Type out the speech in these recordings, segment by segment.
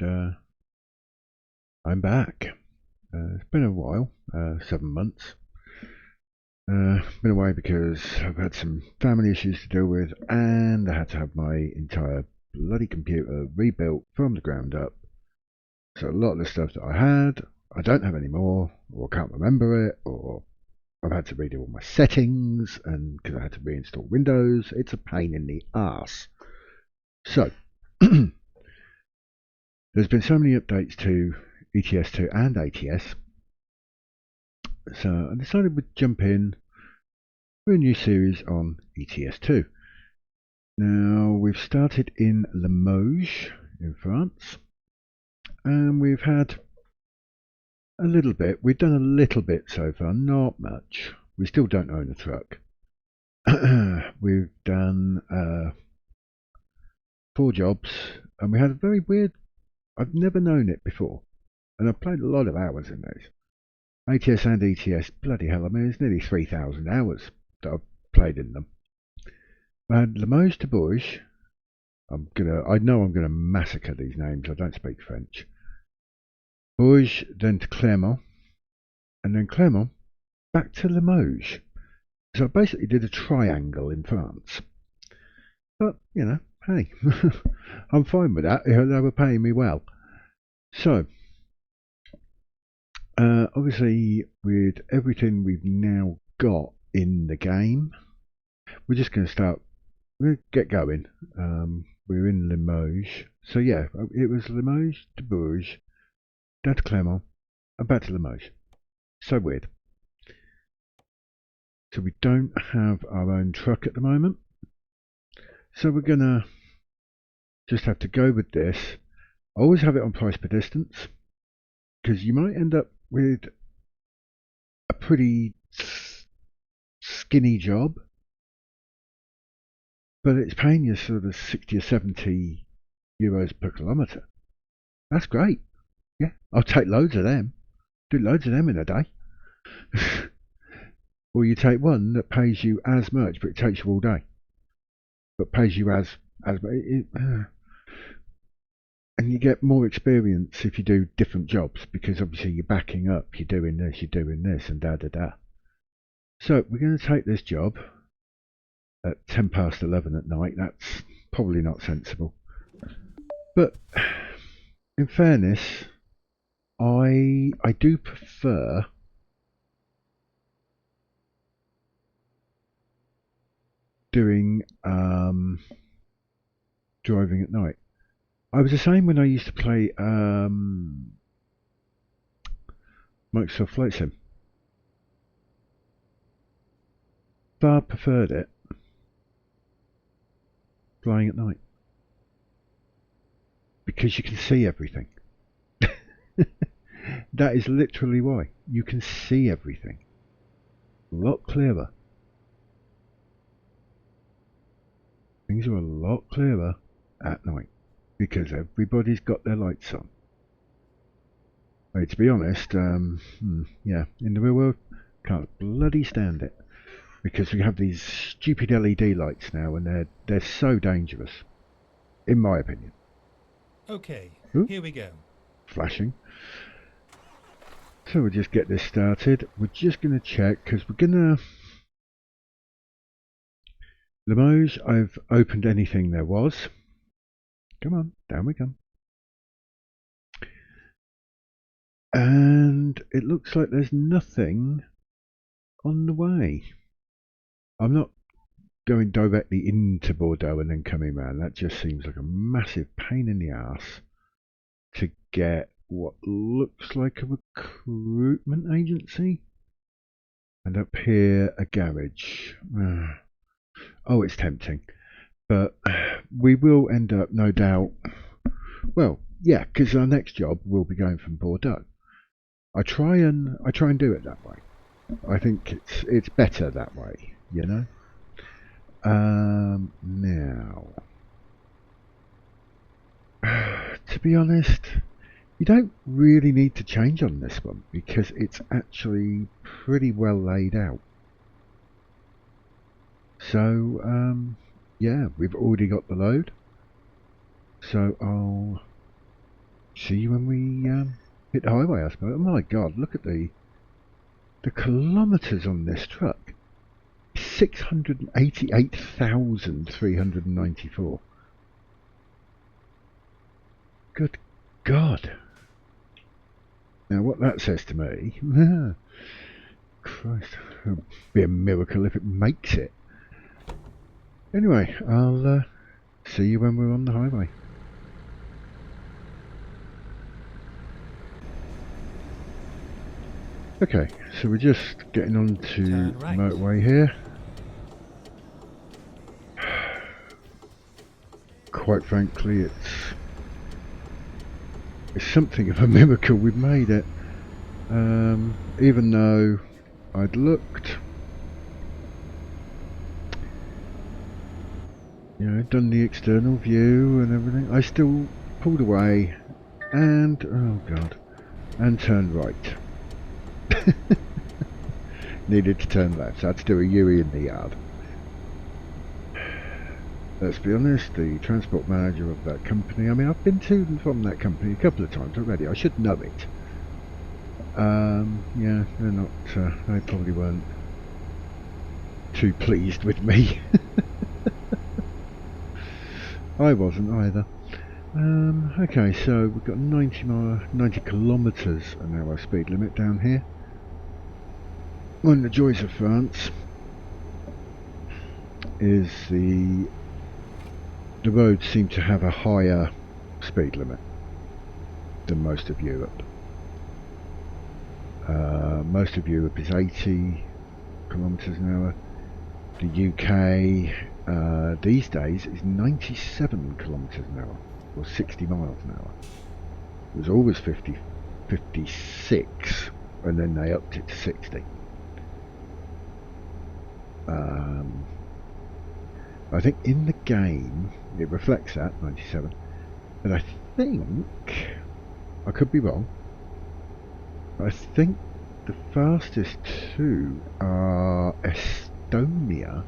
and I'm back. It's been a while, 7 months. Been away because I've had some family issues to deal with, and I had to have my entire bloody computer rebuilt from the ground up. So a lot of the stuff that I had, I don't have anymore, or can't remember it, or I've had to redo all my settings, and because I had to reinstall Windows, it's a pain in the arse. So there's been so many updates to ETS2 and ATS. So I decided we'd jump in for a new series on ETS2. Now we've started in Limoges in France, and we've had a little bit. We've done a little bit so far, not much. We still don't own a truck. We've done 4 jobs, and we had a very weird. I've never known it before, and I've played a lot of hours in these. ATS and ETS, bloody hell, I mean, it's nearly 3,000 hours that I've played in them. I had Limoges to Bourges. I know I'm gonna massacre these names. I don't speak French. Bourges, then to Clermont, and then Clermont back to Limoges. So I basically did a triangle in France. But you know, hey, I'm fine with that. They were paying me well. So obviously, with everything we've now got in the game, we're just going to start. We'll get going. We're in Limoges. So yeah, it was Limoges to Bourges, down to Clermont, and back to Limoges. So weird. So we don't have our own truck at the moment. So we're going to just have to go with this. I always have it on price per distance, because you might end up with a pretty skinny job, but it's paying you sort of 60 or 70 euros per kilometre. That's great. Yeah, I'll take loads of them. Do loads of them in a day. Or you take one that pays you as much, but it takes you all day. But pays you as and you get more experience if you do different jobs, because obviously you're backing up, you're doing this, and da da da. So we're going to take this job at 10 past 11 at night. That's probably not sensible. But in fairness, I do prefer doing driving at night. I was the same when I used to play Microsoft Flight Sim. Far preferred it flying at night, because you can see everything. That is literally why. You can see everything a lot clearer. Things are a lot clearer at night, because everybody's got their lights on. I mean, to be honest, yeah, in the real world, can't bloody stand it, because we have these stupid LED lights now, and they're so dangerous, in my opinion. Okay, Ooh, here we go. flashing. So we'll just get this started. We're just going to check, because we're going to... Limoges, I've opened anything there was. Come on, down we come. And it looks like there's nothing on the way. I'm not going directly into Bordeaux and then coming round. That just seems like a massive pain in the ass to get what looks like a recruitment agency. And up here, a garage. Oh, it's tempting. But we will end up, no doubt, well, yeah, because our next job will be going from Bordeaux. I try and do it that way. I think it's better that way, you know. Now, to be honest, you don't really need to change on this one, because it's actually pretty well laid out. So, yeah, we've already got the load. So I'll see you when we hit the highway, I suppose. Oh my god, look at the kilometres on this truck. 688,394. Good God. Now what that says to me, Christ, it'll be a miracle if it makes it. Anyway, I'll see you when we're on the highway. Okay, so we're just getting on to the motorway here. Quite frankly, it's something of a miracle we've made it. Even though I'd looked, you know, done the external view and everything, I still pulled away and, oh god, and turned right. Needed to turn left, so I had to do a U-E in the yard. Let's be honest, the transport manager of that company, I mean, I've been to and from that company a couple of times already, I should know it. Yeah, they're not, they probably weren't too pleased with me. I wasn't either. Okay, so we've got 90 kilometres an hour speed limit down here. One of the joys of France is the roads seem to have a higher speed limit than most of Europe. Most of Europe is 80 kilometres an hour. The UK these days is 97 kilometres an hour, or 60 miles an hour. It was always 56, and then they upped it to 60. I think in the game it reflects that 97, but I think, I could be wrong, I think the fastest two are Estonia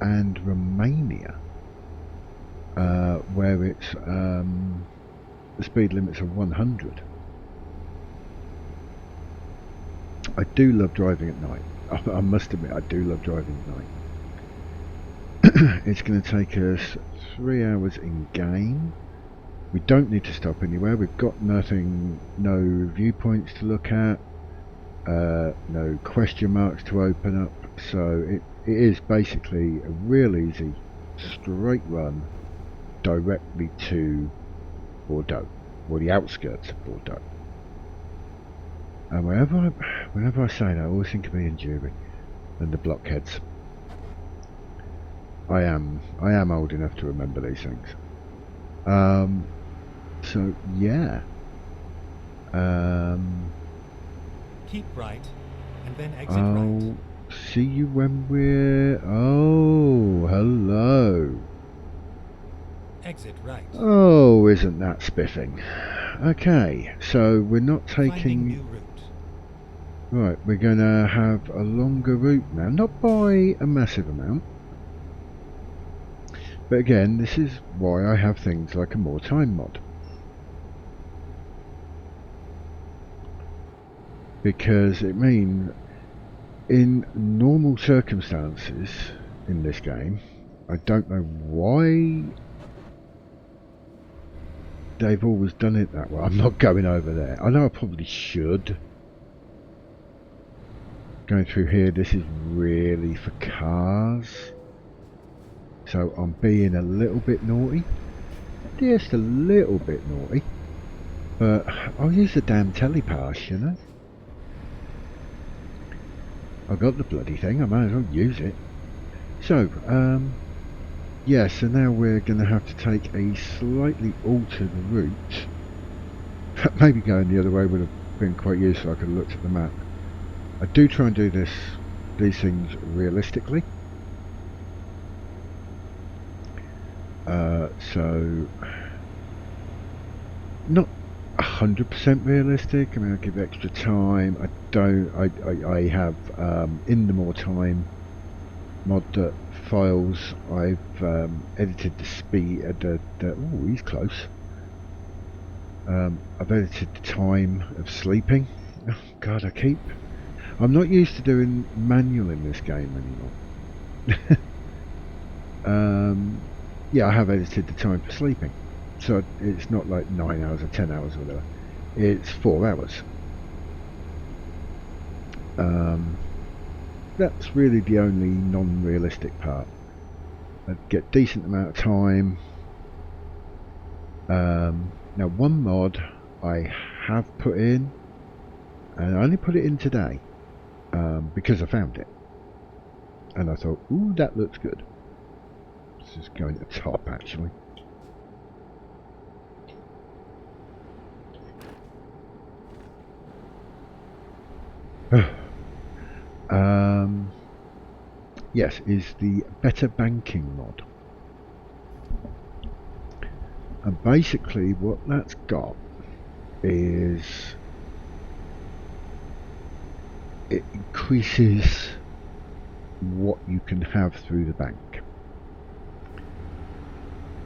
and Romania, where it's the speed limits are 100. I do love driving at night. I must admit, I do love driving at night. It's going to take us 3 hours in game. We don't need to stop anywhere. We've got nothing, no viewpoints to look at, no question marks to open up. So it is basically a real easy straight run directly to Bordeaux, or the outskirts of Bordeaux. And whenever I say that, I always think of Ian Jury and the blockheads. I am old enough to remember these things. So yeah. Keep right, and then exit I'll right. see you when we're. Oh, hello. Exit right. Oh, isn't that spiffing? Okay, so we're not Finding taking. new route. Right, we're going to have a longer route now, not by a massive amount. But again, this is why I have things like a more time mod. Because it means, in normal circumstances in this game, I don't know why they've always done it that way. I'm not going over there. I know I probably should. Going through here, this is really for cars. So I'm being a little bit naughty. Just a little bit naughty. But I'll use the damn telepass, you know. I've got the bloody thing, I might as well use it. So, yeah, so now we're going to have to take a slightly altered route. Maybe going the other way would have been quite useful. I could have looked at the map. I do try and do these things realistically. So not 100% realistic. I mean, I give extra time. I have in the more time mod files. I've edited the speed. Oh, he's close. I've edited the time of sleeping. Oh God, I'm not used to doing manual in this game anymore. Yeah, I have edited the time for sleeping. So it's not like 9 hours or 10 hours or whatever. It's 4 hours. That's really the only non-realistic part. I get decent amount of time. Now one mod I have put in, and I only put it in today because I found it, and I thought, ooh, that looks good. This is going to the top actually. Yes, is the better banking mod. And basically what that's got is it increases what you can have through the bank.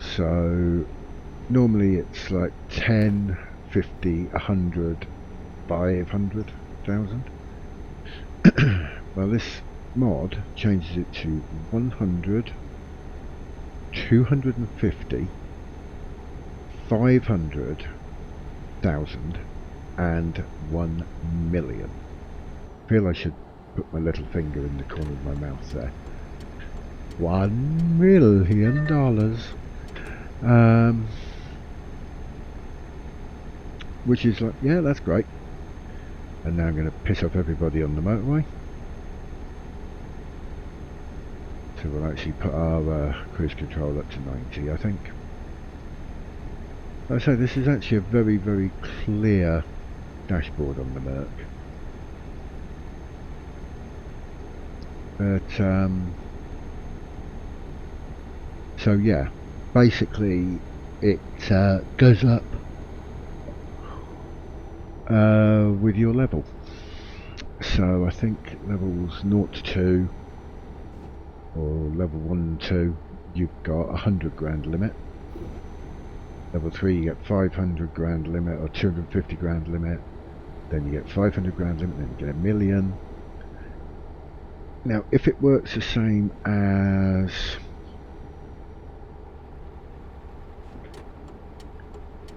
So normally it's like 10, 50, 100, 500,000. Well, this mod changes it to 100, 250, 500,000 and 1 million. I feel I should put my little finger in the corner of my mouth there. $1 million. Which is like, yeah, that's great. And now I'm going to piss off everybody on the motorway. So we'll actually put our cruise control up to 90, I think. Like I say, this is actually a very, very clear dashboard on the Merc. But, so yeah, basically it goes up with your level. So I think levels 0 to 2 or level 1 and 2 you've got 100 grand limit. Level 3 you get 500 grand limit or 250 grand limit. Then you get 500 grand limit, then you get 1 million. Now if it works the same as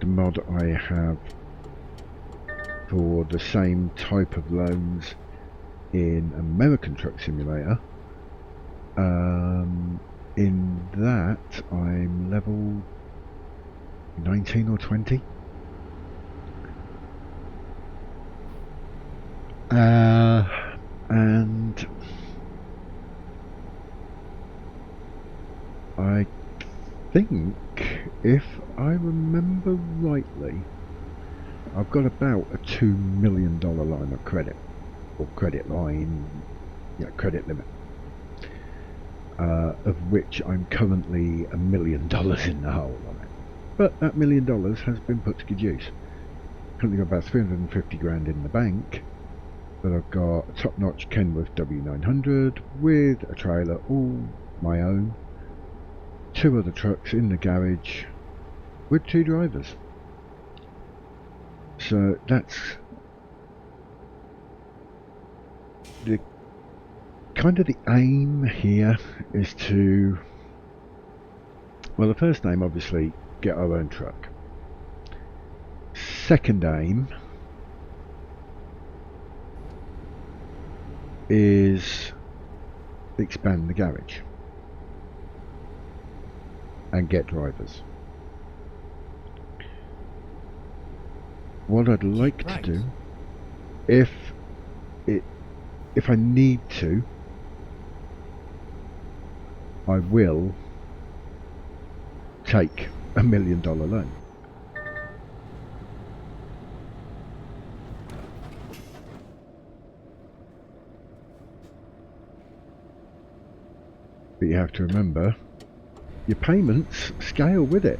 the mod I have for the same type of loans in American Truck Simulator, in that I'm level 19 or 20. And I think, if I remember rightly, I've got about a $2 million line of credit, or credit line, yeah, credit limit, of which I'm currently $1 million in the hole on it. But that $1 million has been put to good use. Currently got about 350 grand in the bank, but I've got a top-notch Kenworth W900 with a trailer all my own, 2 other trucks in the garage with 2 drivers. So that's the kind of the aim here, is to, well, the first aim obviously get our own truck. Second aim is expand the garage and get drivers. What I'd like to do, if I need to, I will take $1 million loan. But you have to remember, your payments scale with it.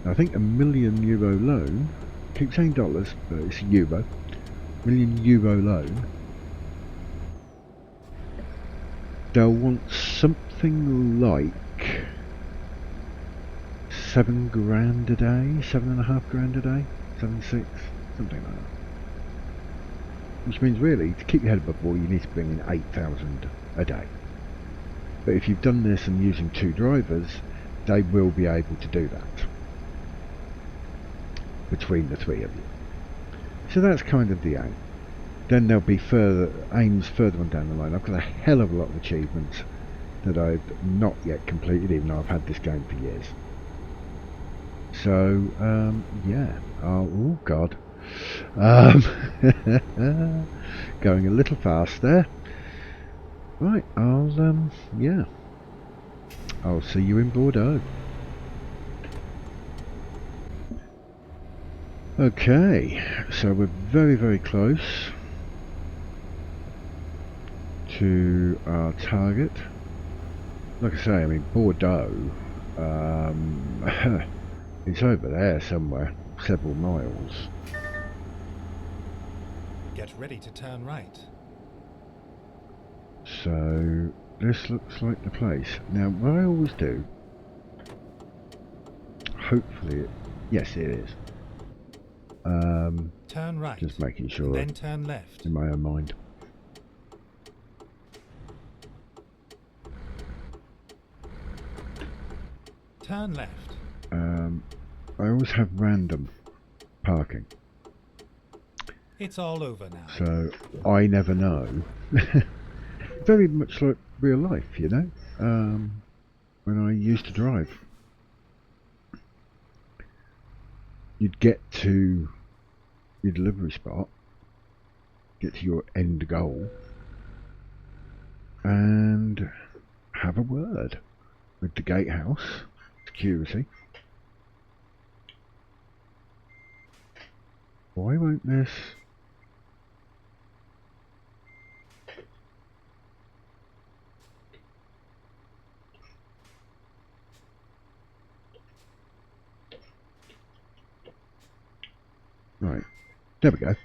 I think €1 million loan, I keep saying dollars, but it's euro, €1 million loan, they'll want something like 7 grand a day, 7.5 grand a day, 7.6, something like that. Which means really, to keep your head above water, you need to bring in 8,000 a day. But if you've done this and using 2 drivers, they will be able to do that between the 3 of you. So that's kind of the aim. Then there'll be further aims further on down the line. I've got a hell of a lot of achievements that I've not yet completed, even though I've had this game for years. So yeah. Oh God. Going a little fast there. Right. Yeah. I'll see you in Bordeaux. Okay, so we're very, very close to our target. Like I say, I mean, Bordeaux, it's over there somewhere, several miles. Get ready to turn right. So, this looks like the place. Now, what I always do, hopefully, yes it is. Turn right. Just making sure. Then turn left. In my own mind. Turn left. I always have random parking. It's all over now. So I never know. Very much like real life, you know. When I used to drive, you'd get to your delivery spot, get to your end goal, and have a word with the gatehouse security. Why won't this? Right, there we go.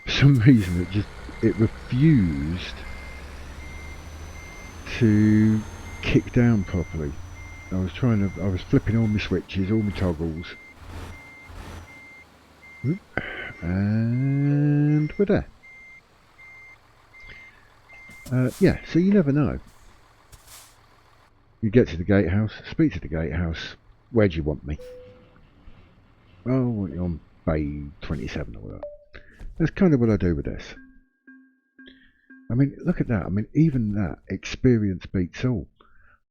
For some reason it refused to kick down properly. I was flipping all my switches, all my toggles. Oop. And we're there. Yeah, so you never know. You get to the gatehouse, speak to the gatehouse. Where do you want me? Oh, you're on Bay 27 or whatever. That's kind of what I do with this. I mean, look at that. I mean, even that experience beats all.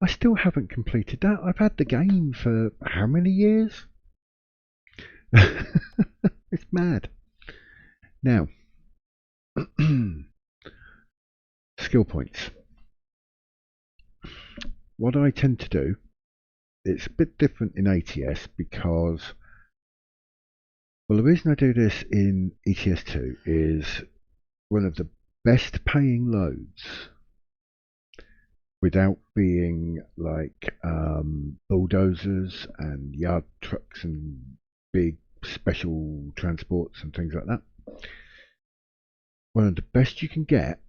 I still haven't completed that. I've had the game for how many years? It's mad. Now, skill points. What I tend to do, it's a bit different in ATS because, well, the reason I do this in ETS2 is one of the best paying loads without being like bulldozers and yard trucks and big special transports and things like that. One of the best you can get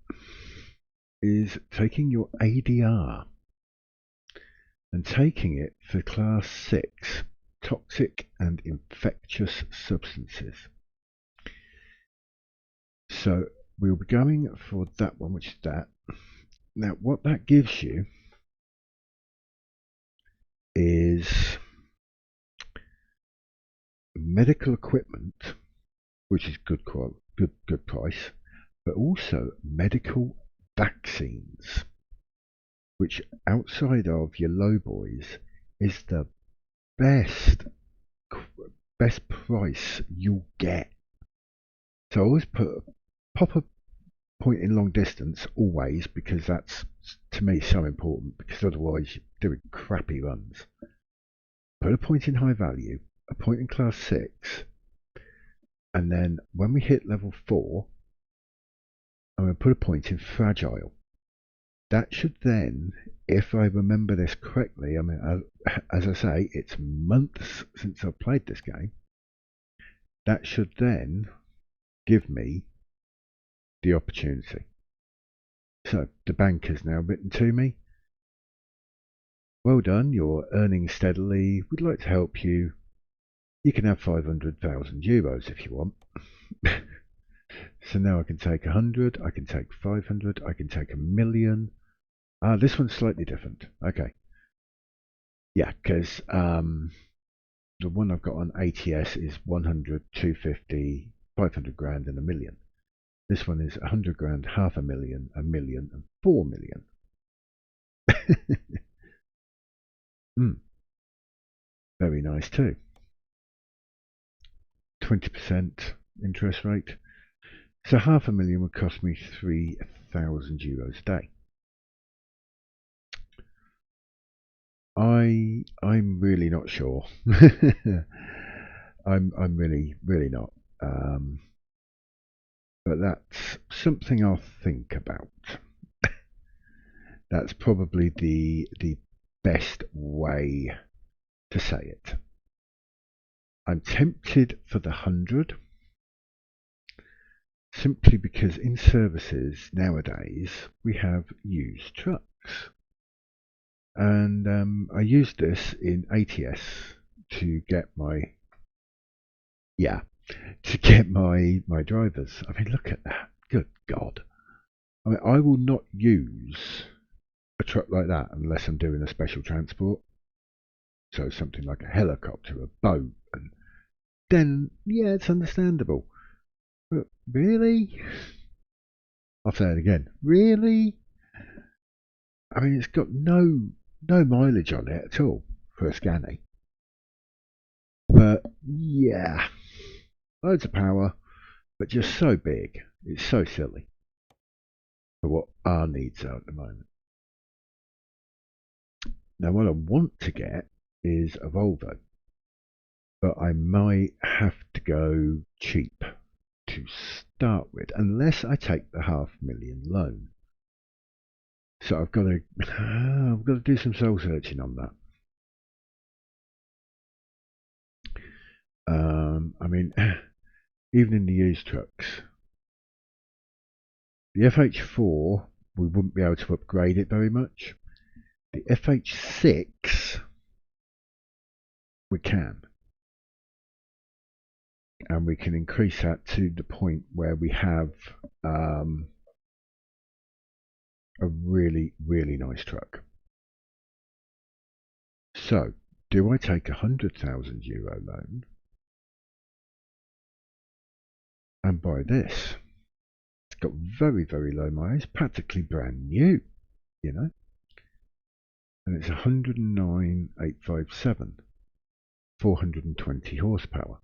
is taking your ADR and taking it for class 6 toxic and infectious substances. So we'll be going for that one, which is that. Now what that gives you is medical equipment, which is good price, but also medical vaccines, which outside of your low boys is the best price you'll get. So I always pop a point in long distance always, because that's to me so important, because otherwise you're doing crappy runs. Put a point in high value, a point in class 6, and then when we hit level 4, I'm going to put a point in fragile. That should then, if I remember this correctly, I mean, as I say, it's months since I've played this game, that should then give me the opportunity. So the bank has now written to me, well done, you're earning steadily, we'd like to help you. You can have 500,000 euros if you want. So now I can take 100, I can take 500, I can take a million. This one's slightly different. Okay. Yeah, because the one I've got on ATS is 100, 250, 500 grand and a million. This one is 100 grand, half a million, and 4 million. Very nice too. 20% interest rate. So half a million would cost me 3,000 euros a day. I'm really not sure. I'm really not. But that's something I'll think about. That's probably the best way to say it. I'm tempted for the 100, simply because in services nowadays we have used trucks. And I used this in ATS to get my my drivers. I mean, look at that. Good God. I mean, I will not use a truck like that unless I'm doing a special transport. So something like a helicopter, a boat, and then yeah, it's understandable. But really? I'll say it again. Really? I mean, it's got no mileage on it at all for a Scania. But yeah, loads of power, but just so big. It's so silly for what our needs are at the moment. Now, what I want to get is a Volvo, but I might have to go cheap to start with, unless I take the $500,000 loan. So I've got to do some soul searching on that. I mean, even in the used trucks, the FH4 we wouldn't be able to upgrade it very much. The FH6 we can, and we can increase that to the point where we have a really nice truck. So, do I take €100,000 loan and buy this? It's got very low mileage, practically brand new, you know, and it's 109,857, 420 horsepower.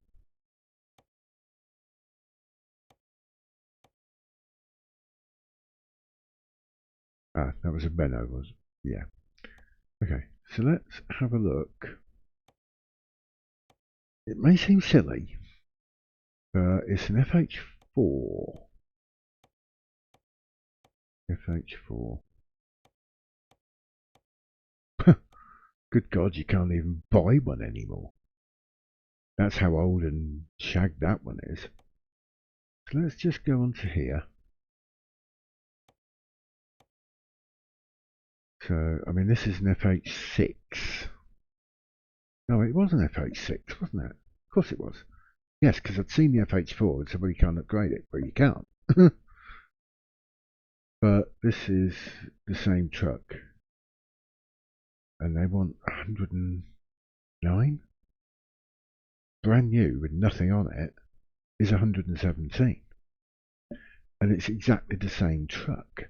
That was a Renault, was it? Yeah. Okay, so let's have a look. It may seem silly, but it's an FH4. FH4. Good God, you can't even buy one anymore. That's how old and shagged that one is. So let's just go on to here. So, I mean, this is an FH6. No, it was an FH6, wasn't it? Of course it was. Yes, because I'd seen the FH4 and said, well, you can't upgrade it. Well, you can't. But this is the same truck. And they want 109? Brand new with nothing on it is 117. And it's exactly the same truck.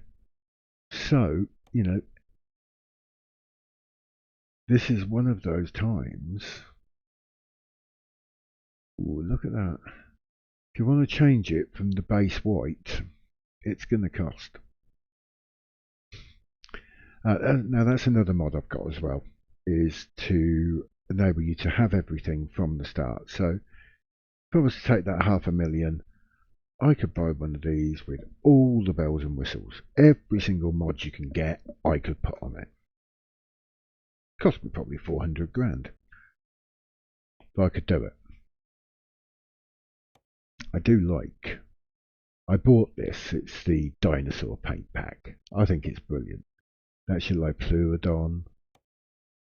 So, you know, this is one of those times. Ooh, look at that. If you want to change it from the base white, it's going to cost. Now that's another mod I've got as well, is to enable you to have everything from the start. So if I was to take that $500,000, I could buy one of these with all the bells and whistles. Every single mod you can get, I could put on it. Cost me probably 400 grand. But I could do it. I do like. I bought this. It's the dinosaur paint pack. I think it's brilliant. That's your Pleurodon.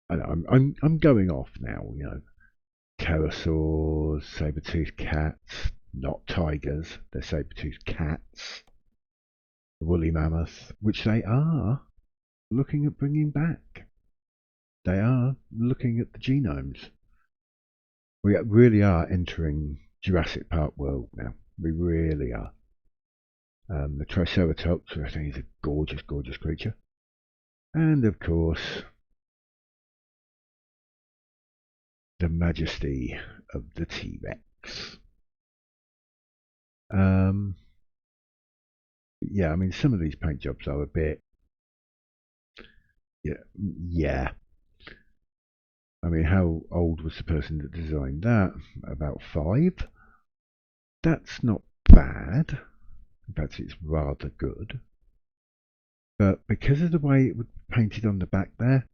I'm going off now, you know. pterosaurs, saber-toothed cats, not tigers, they're saber-toothed cats, woolly mammoths, which they are looking at bringing back. They are looking at the genomes. We really are entering Jurassic Park world now. We really are. The Triceratops, I think, is a gorgeous, gorgeous creature. And of course, the majesty of the T-Rex. Yeah, I mean, some of these paint jobs are a bit. Yeah. I mean, how old was the person that designed that? About 5? That's not bad. In fact, it's rather good. But because of the way it was painted on the back there,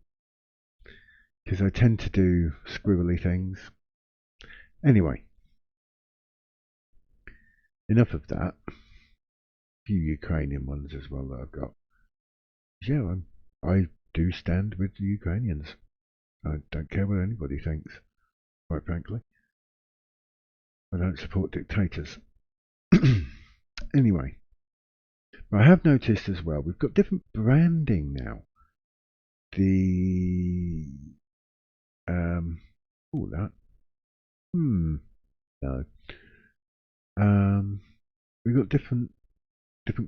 because I tend to do squiggly things. Anyway, enough of that. A few Ukrainian ones as well that I've got. Yeah, I do stand with the Ukrainians. I don't care what anybody thinks, quite frankly. I don't support dictators. Anyway, I have noticed as well, we've got different branding now. The that. No. We've got different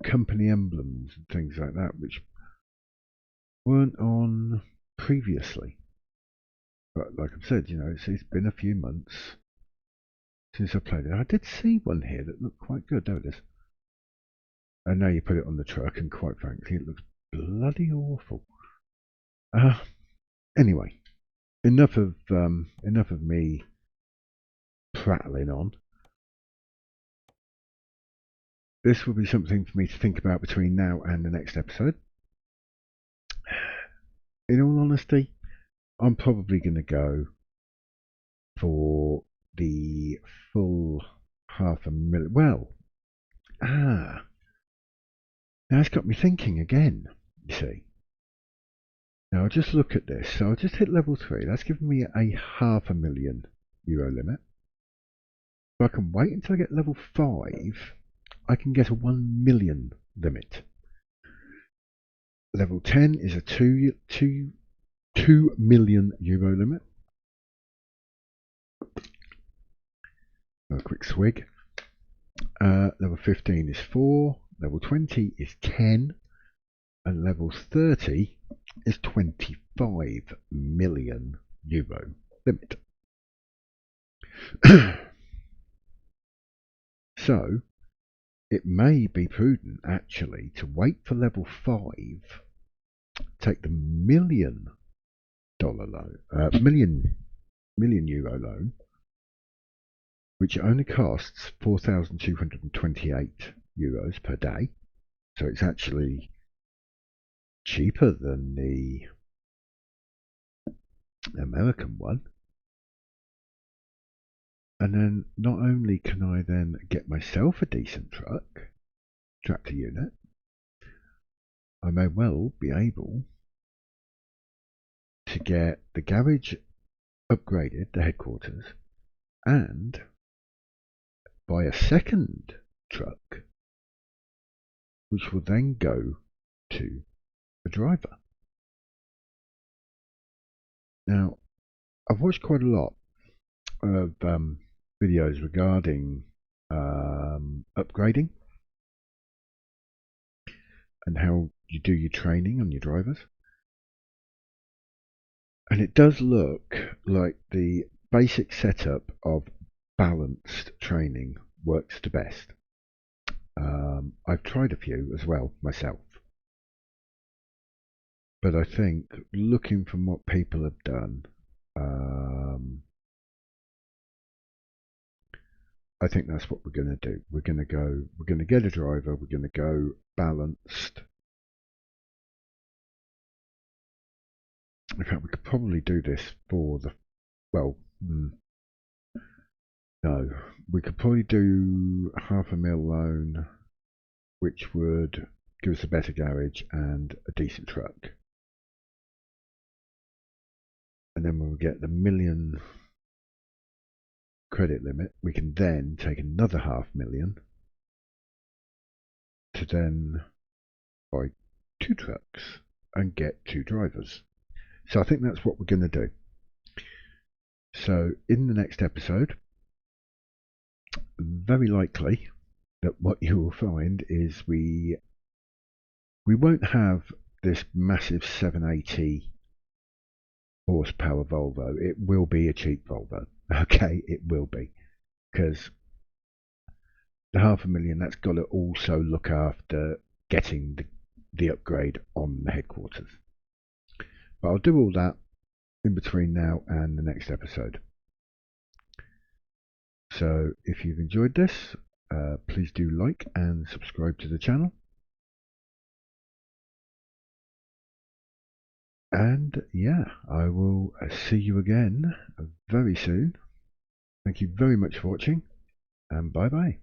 company emblems and things like that, which weren't on previously. But like I've said, it's been a few months since I played it. I did see one here that looked quite good. There it is. And now you put it on the truck, and quite frankly, it looks bloody awful. Anyway, enough of me prattling on. This will be something for me to think about between now and the next episode. In all honesty, I'm probably going to go for the full 500,000. Well, now it's got me thinking again, you see. Now I'll just look at this. So I'll just hit level 3. That's given me a €500,000 limit. If I can wait until I get level 5, I can get a 1 million limit. Level 10 is a €2 million limit. A quick swig. Level 15 is 4. Level 20 is 10. And level 30 is €25 million limit. So, it may be prudent actually to wait for level 5, take the $1 million loan, million euro loan, which only costs €4,228 per day. So it's actually cheaper than the American one. And then not only can I then get myself a decent tractor unit, I may well be able to get the garage upgraded, the headquarters, and buy a second truck, which will then go to a driver. Now, I've watched quite a lot of videos regarding upgrading and how you do your training on your drivers. And it does look like the basic setup of balanced training works the best. I've tried a few as well myself. But I think looking from what people have done, I think that's what we're going to do. We're going to get a driver, we're going to go balanced. In fact, we could probably do this for the, no, we could probably do €500,000 loan, which would give us a better garage and a decent truck. And then when we get the $1 million credit limit, we can then take another 500,000 to then buy 2 trucks and get 2 drivers. So I think that's what we're going to do. So in the next episode, very likely that what you will find is we won't have this massive 780 horsepower Volvo. It will be a cheap Volvo. Okay, it will be, because the 500,000, that's got to also look after getting the upgrade on the headquarters. But I'll do all that in between now and the next episode. So if you've enjoyed this, please do like and subscribe to the channel. And yeah, I will see you again very soon. Thank you very much for watching, and bye bye.